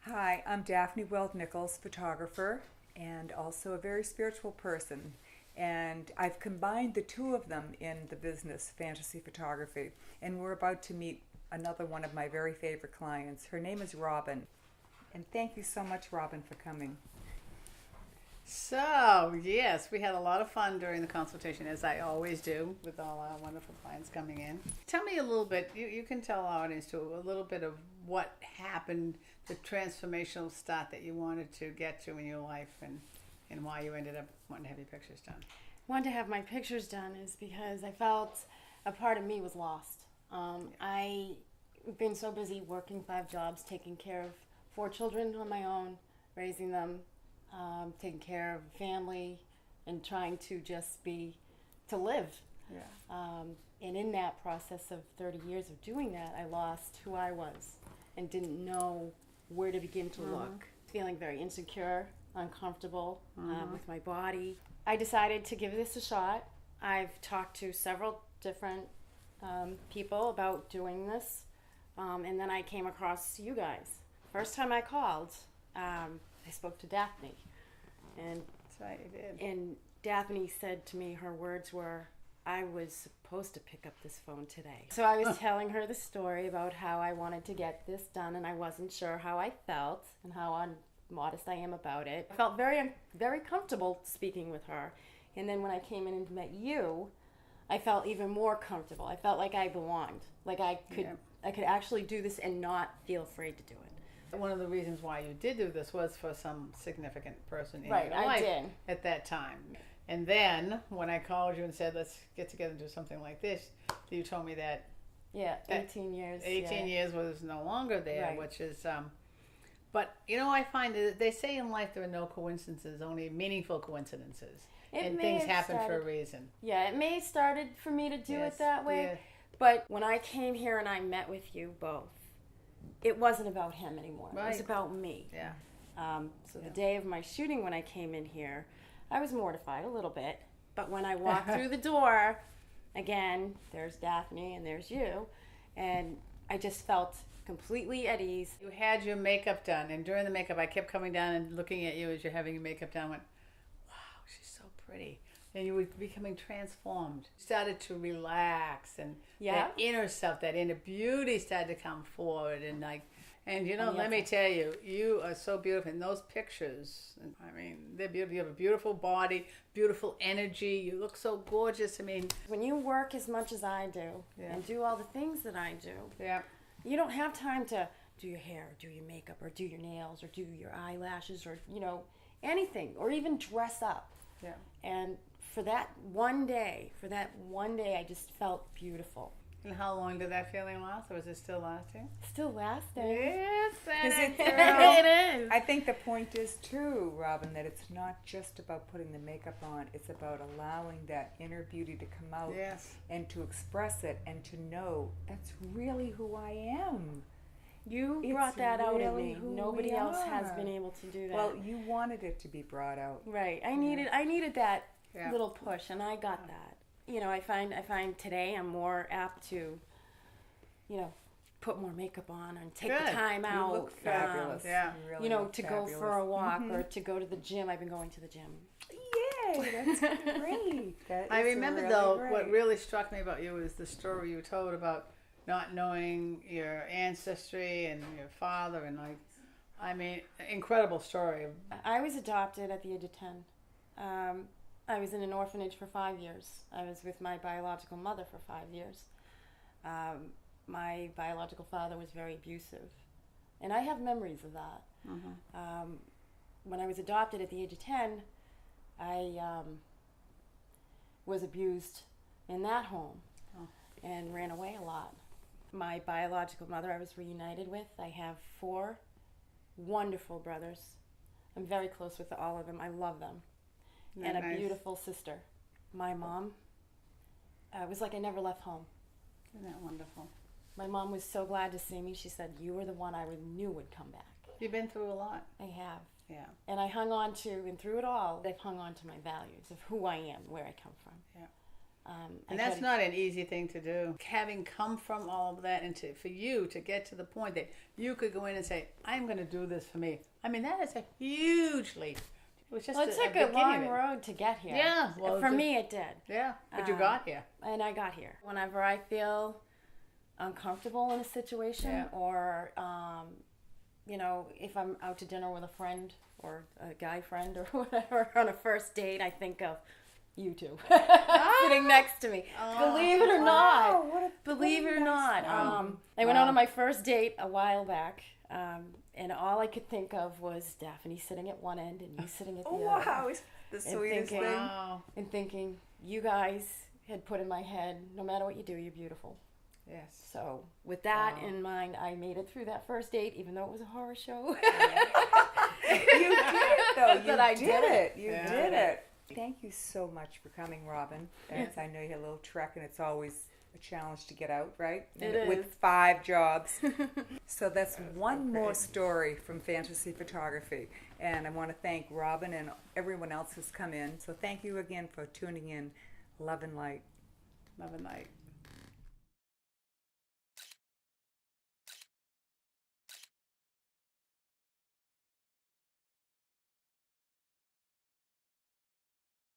Hi, I'm Daphne Weld Nichols, photographer, and also a very spiritual person. And I've combined the two of them in the business, fantasy photography. And we're about to meet another one of my very favorite clients. Her name is Robin. And thank you so much, Robin, for coming. So, yes, we had a lot of fun during the consultation, as I always do with all our wonderful clients coming in. Tell me a little bit, you can tell our audience too, a little bit of what happened, the transformational start that you wanted to get to in your life, and why you ended up wanting to have your pictures done. Wanted to have my pictures done is because I felt a part of me was lost. I've been so busy working 5 jobs, taking care of 4 children on my own, raising them, taking care of family, and trying to just to live. Yeah. And in that process of 30 years of doing that, I lost who I was and didn't know where to begin to look. Feeling very insecure, uncomfortable with my body. I decided to give this a shot. I've talked to several different people about doing this, and then I came across you guys. First time I called, I spoke to Daphne, and That's right, you did. and Daphne said to me, her words were, "I was supposed to pick up this phone today." So I was telling her the story about how I wanted to get this done, and I wasn't sure how I felt and how modest I am about it. I felt very comfortable speaking with her, and then when I came in and met you, I felt even more comfortable. I felt like I belonged, like I could actually do this and not feel afraid to do it. One of the reasons why you did do this was for some significant person in Right, your I life did. at that time. And then when I called you and said, let's get together and do something like this, you told me that Yeah, 18 years. 18 yeah. years was no longer there, Right. which is, but I find that they say in life there are no coincidences, only meaningful coincidences. It And may things have happen for a started- reason. Yeah, it may have started for me to do Yes, it that way. yeah. But when I came here and I met with you both, it wasn't about him anymore. It was Right. about me. Yeah. So Yeah. the day of my shooting, when I came in here, I was mortified a little bit. But when I walked through the door, again, there's Daphne and there's you, and I just felt completely at ease. You had your makeup done, and during the makeup, I kept coming down and looking at you as you're having your makeup done. I went, wow, she's so pretty. And you were becoming transformed. You started to relax, and Yeah. that inner self, that inner beauty started to come forward. And On the let me outside. tell you, you are so beautiful. In those pictures, I mean, they're beautiful. You have a beautiful body, beautiful energy. You look so gorgeous. I mean, When you work as much as I do Yeah. and do all the things that I do, yeah. you don't have time to do your hair, or do your makeup, or do your nails, or do your eyelashes, or anything, or even dress up. Yeah. And for that one day, I just felt beautiful. And how long did that feeling last, or is it still lasting? Still lasting. Yes, Is it It is. I think the point is too, Robin, that it's not just about putting the makeup on. It's about allowing that inner beauty to come out Yes. and to express it and to know that's really who I am. You It's brought that out in really me. who Nobody we else has are. been able to do that. Well, you wanted it to be brought out. right. I needed that Yeah. little push, and I got that. I find today I'm more apt to, put more makeup on and take the Good. time You out. look fabulous. Yeah. You really look To go fabulous. for a walk or to go to the gym. I've been going to the gym. Yay, that's great. That I is remember really though, great. what really struck me about you is the story you told about not knowing your ancestry and your father, and incredible story. I was adopted at the age of 10. I was in an orphanage for 5 years. I was with my biological mother for 5 years. My biological father was very abusive, and I have memories of that. When I was adopted at the age of 10, I was abused in that home and ran away a lot. My biological mother I was reunited with. I have 4 wonderful brothers. I'm very close with all of them. I love them. And a Nice. beautiful sister. My mom, it was like I never left home. Isn't that wonderful? My mom was so glad to see me. She said, "You were the one I knew would come back." You've been through a lot. I have. Yeah. And I hung on to, and through it all, I've hung on to my values of who I am, where I come from. Yeah. And that's not an easy thing to do. Having come from all of that, and for you to get to the point that you could go in and say, "I'm going to do this for me." I mean, that is a huge leap. It was just Well, it took a long road to get here. Yeah, well, for me it did. Yeah, but you got here. And I got here. Whenever I feel uncomfortable in a situation, or you know, if I'm out to dinner with a friend or a guy friend or whatever on a first date, I think of you two sitting next to me. Believe it or not. Believe it or not. I went out on my first date a while back, and all I could think of was Daphne sitting at one end and you sitting at the other. Wow, it's the sweetest thing. And thinking, you guys had put in my head, no matter what you do, you're beautiful. Yes. So with that in mind, I made it through that first date, even though it was a horror show. You did it, though. But I did it. You did it. Thank you so much for coming, Robin. As I know you had a little trek, and it's always a challenge to get out, right? It is. With 5 jobs. So that's one more story from Fantasy Photography. And I want to thank Robin and everyone else who's come in. So thank you again for tuning in. Love and light. Love and light.